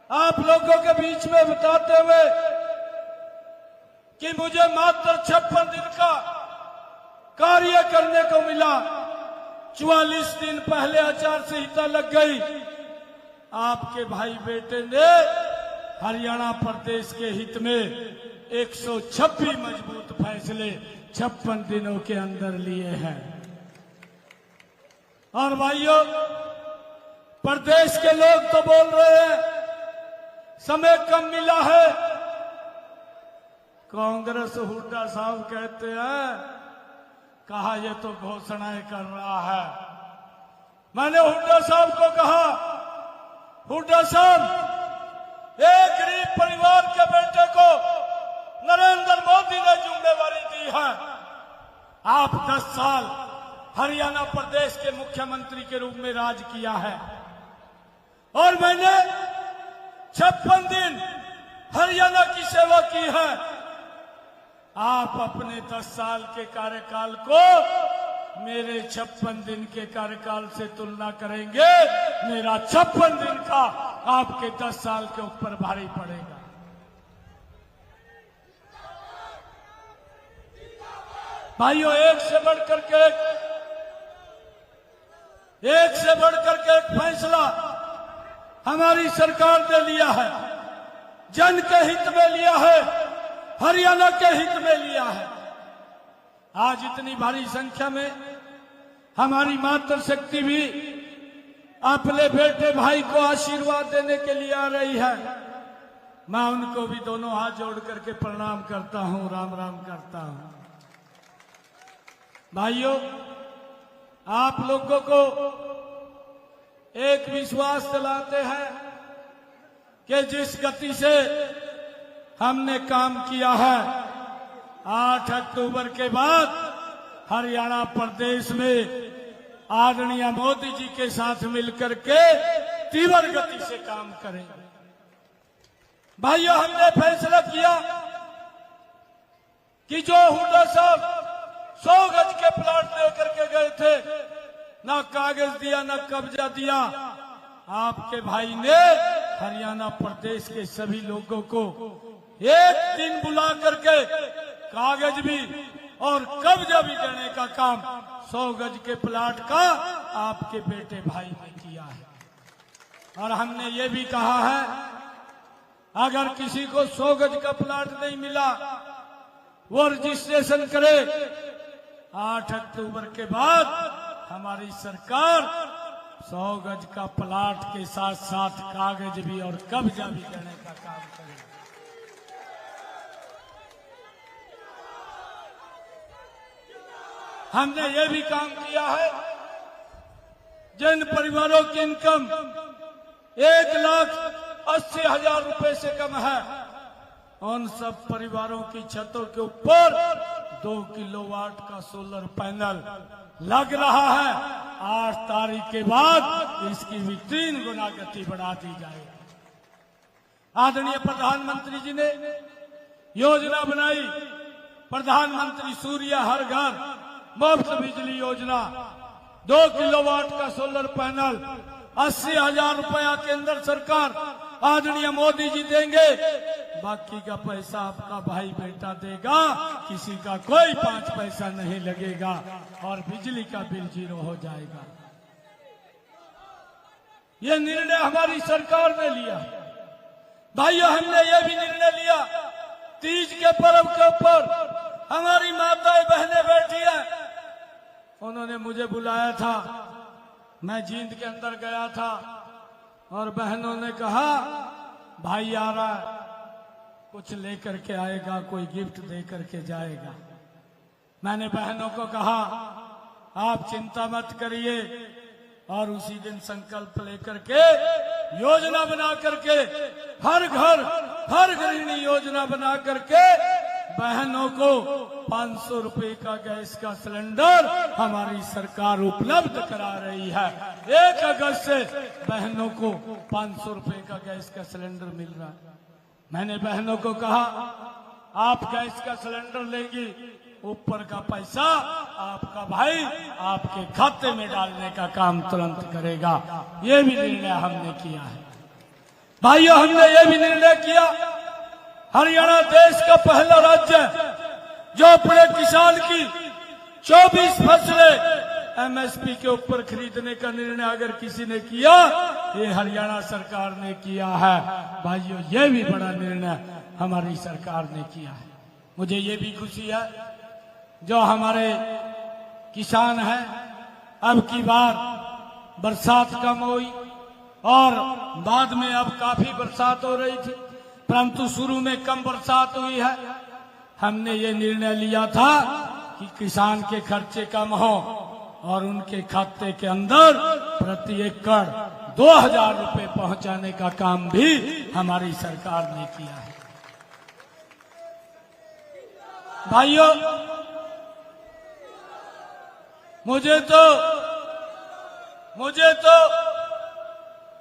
आप लोगों के बीच में बताते हुए कि मुझे मात्र 56 दिन का कार्य करने को मिला। 44 दिन पहले आचार संहिता लग गई। आपके भाई बेटे ने हरियाणा प्रदेश के हित में 126 मजबूत फैसले 56 दिनों के अंदर लिए हैं। और भाइयों, प्रदेश के लोग तो बोल रहे हैं समय कम मिला है। कांग्रेस हुड्डा साहब कहते हैं कहा ये तो घोषणाएं कर रहा है। मैंने हुड्डा साहब को कहा, हुड्डा साहब, एक गरीब परिवार के बेटे को नरेंद्र मोदी ने जिम्मेवारी दी है। आप 10 साल हरियाणा प्रदेश के मुख्यमंत्री के रूप में राज किया है और मैंने 56 दिन हरियाणा की सेवा की है। आप अपने 10 साल के कार्यकाल को मेरे 56 दिन के कार्यकाल से तुलना करेंगे, मेरा 56 दिन का आपके 10 साल के ऊपर भारी पड़ेगा। भाइयों, एक से बढ़कर एक फैसला हमारी सरकार ने लिया है, जन के हित में लिया है, हरियाणा के हित में लिया है। आज इतनी भारी संख्या में हमारी मातृशक्ति भी अपने बेटे भाई को आशीर्वाद देने के लिए आ रही है। मैं उनको भी दोनों हाथ जोड़ करके प्रणाम करता हूं, राम राम करता हूं। भाइयों, आप लोगों को एक विश्वास दिलाते हैं कि जिस गति से हमने काम किया है, 8 अक्टूबर के बाद हरियाणा प्रदेश में आदरणीय मोदी जी के साथ मिलकर के तीव्र गति से काम करेंगे। भाइयों, हमने फैसला किया कि जो हुड्डा साहब 100 गज के प्लाट लेकर के गए थे, ना कागज दिया ना कब्जा दिया, आपके भाई ने हरियाणा प्रदेश के सभी लोगों को एक दिन बुला करके कागज भी और कब्जा भी देने का काम 100 गज के प्लाट का आपके बेटे भाई ने किया है। और हमने ये भी कहा है, अगर किसी को 100 गज का प्लाट नहीं मिला, वो रजिस्ट्रेशन करे। 8 अक्टूबर के बाद हमारी सरकार 100 गज का प्लाट के साथ साथ कागज भी और कब्जा भी देने का काम करेगी। हमने ये भी काम किया है, जिन परिवारों की इनकम 1,80,000 रुपए से कम है, उन सब परिवारों की छतों के ऊपर 2 किलोवाट का सोलर पैनल लग रहा है। 8 तारीख के बाद इसकी भी 3 गुना गति बढ़ा दी जाएगी। आदरणीय प्रधानमंत्री जी ने योजना बनाई, प्रधानमंत्री सूर्य हर घर मुफ्त बिजली योजना। 2 किलोवाट का सोलर पैनल 80,000 रुपया केंद्र सरकार आदरणीय मोदी जी देंगे, बाकी का पैसा आपका भाई बेटा देगा। किसी का कोई 5 पैसा नहीं लगेगा और बिजली का बिल 0 हो जाएगा। ये निर्णय हमारी सरकार ने लिया। भाइयों, हमने ये भी निर्णय लिया, तीज के पर्व के ऊपर हमारी माताएं बहनें बैठी हैं। उन्होंने मुझे बुलाया था, मैं जींद के अंदर गया था और बहनों ने कहा भाई आ रहा है, कुछ लेकर के आएगा, कोई गिफ्ट दे करके जाएगा। मैंने बहनों को कहा आप चिंता मत करिए, और उसी दिन संकल्प लेकर के योजना बना करके हर घर हर गृहिणी योजना बना करके बहनों को 500 रुपए का गैस का सिलेंडर हमारी सरकार उपलब्ध करा रही है। 1 अगस्त से बहनों को 500 रुपए का गैस का सिलेंडर मिल रहा है। मैंने बहनों को कहा आप गैस का सिलेंडर लेंगी, ऊपर का पैसा आपका भाई आपके खाते में डालने का काम तुरंत करेगा। ये भी निर्णय हमने किया है। भाइयों, हमने ये भी निर्णय किया, हरियाणा देश का पहला राज्य है जो अपने किसान की 24 फसलें एमएसपी के ऊपर खरीदने का निर्णय अगर किसी ने किया, ये हरियाणा सरकार ने किया है। भाइयों, ये भी बड़ा निर्णय हमारी सरकार ने किया है। मुझे ये भी खुशी है जो हमारे किसान हैं, अब की बार बरसात कम हुई और बाद में अब काफी बरसात हो रही थी, परंतु शुरू में कम बरसात हुई है। हमने ये निर्णय लिया था कि किसान के खर्चे कम हो और उनके खाते के अंदर प्रति एकड़ 2000 रुपए पहुंचाने का काम भी हमारी सरकार ने किया है। भाइयों, मुझे तो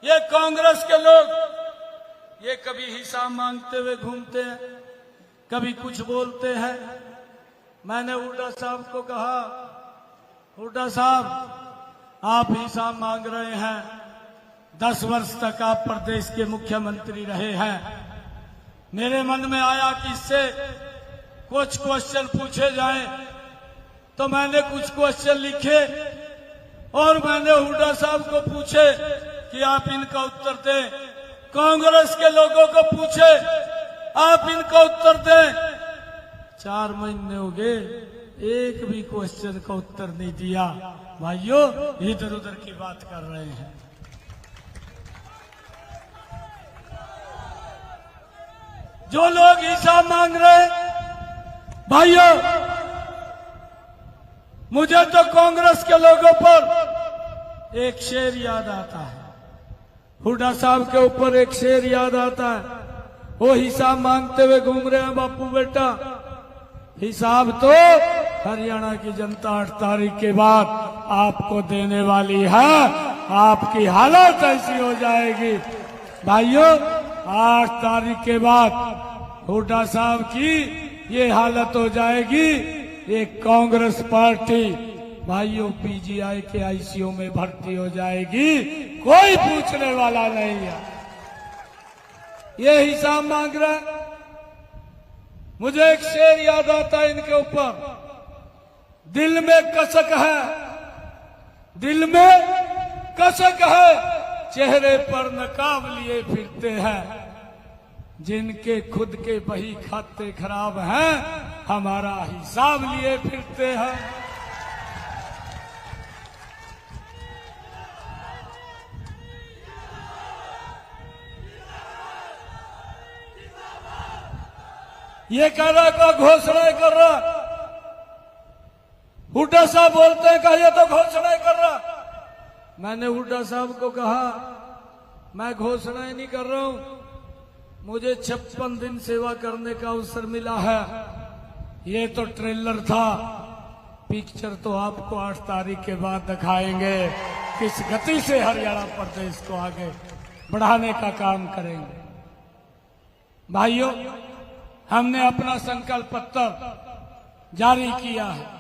ये कांग्रेस के लोग ये कभी हिसाब मांगते हुए घूमते हैं, कभी कुछ बोलते हैं। मैंने हुड्डा साहब को कहा, हुड्डा साहब, आप हिसाब मांग रहे हैं, 10 वर्ष तक आप प्रदेश के मुख्यमंत्री रहे हैं। मेरे मन में आया कि इससे कुछ क्वेश्चन पूछे जाएं, तो मैंने कुछ क्वेश्चन लिखे और मैंने हुड्डा साहब को पूछे कि आप इनका उत्तर दें। कांग्रेस के लोगों को पूछे, आप इनका उत्तर दें। 4 महीने हो गए, एक भी क्वेश्चन का उत्तर नहीं दिया। भाइयों, इधर उधर की बात कर रहे हैं। जो लोग हिसाब मांग रहे हैं, भाइयों, मुझे तो कांग्रेस के लोगों पर एक शेर याद आता है, हुड्डा साहब के ऊपर एक शेर याद आता है। वो हिसाब मांगते हुए घूम रहे हैं, बापू बेटा, हिसाब तो हरियाणा की जनता 8 तारीख के बाद आपको देने वाली है। आपकी हालत ऐसी हो जाएगी भाइयों, 8 तारीख के बाद हुड्डा साहब की ये हालत हो जाएगी। एक कांग्रेस पार्टी भाइयों पीजीआई के आईसीयू में भर्ती हो जाएगी, कोई पूछने वाला नहीं है। ये हिसाब मांग रहा है। मुझे एक शेर याद आता है इनके ऊपर, दिल में कसक है, दिल में कसक है, चेहरे पर नकाब लिए फिरते हैं, जिनके खुद के बही खाते खराब हैं, हमारा हिसाब लिए फिरते हैं। ये कह रहा का घोषणा कर रहा, हुड्डा साहब बोलते हैं कहा ये तो घोषणा कर रहा। मैंने हुड्डा साहब को कहा, मैं घोषणा नहीं कर रहा हूं, मुझे 56 दिन सेवा करने का अवसर मिला है। ये तो ट्रेलर था, पिक्चर तो आपको 8 तारीख के बाद दिखाएंगे, किस गति से हरियाणा प्रदेश को आगे बढ़ाने का काम करेंगे। भाइयों, हमने अपना संकल्प पत्र जारी किया है।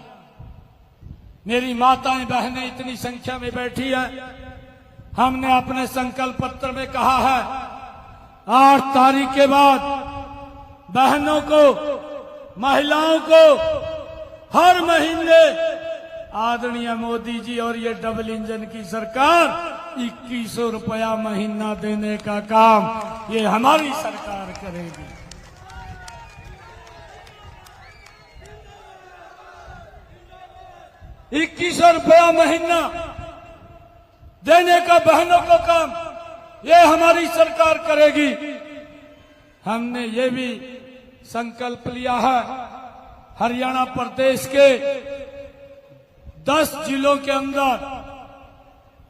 मेरी माताएं बहनें इतनी संख्या में बैठी हैं, हमने अपने संकल्प पत्र में कहा है 8 तारीख के बाद बहनों को, महिलाओं को हर महीने आदरणीय मोदी जी और ये डबल इंजन की सरकार 2100 रुपया महीना देने का काम ये हमारी सरकार करेगी। 2100 रुपया महीना देने का बहनों को काम ये हमारी सरकार करेगी। हमने ये भी संकल्प लिया है, हरियाणा प्रदेश के 10 जिलों के अंदर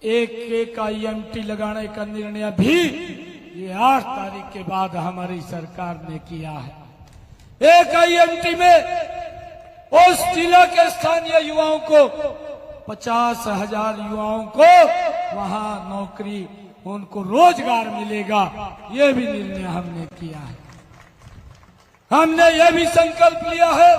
एक IMT लगाने का निर्णय भी ये 8 तारीख के बाद हमारी सरकार ने किया है। एक IMT में उस जिला के स्थानीय युवाओं को 50,000 युवाओं को वहां नौकरी, उनको रोजगार मिलेगा, ये भी निर्णय हमने किया है। हमने ये भी संकल्प लिया है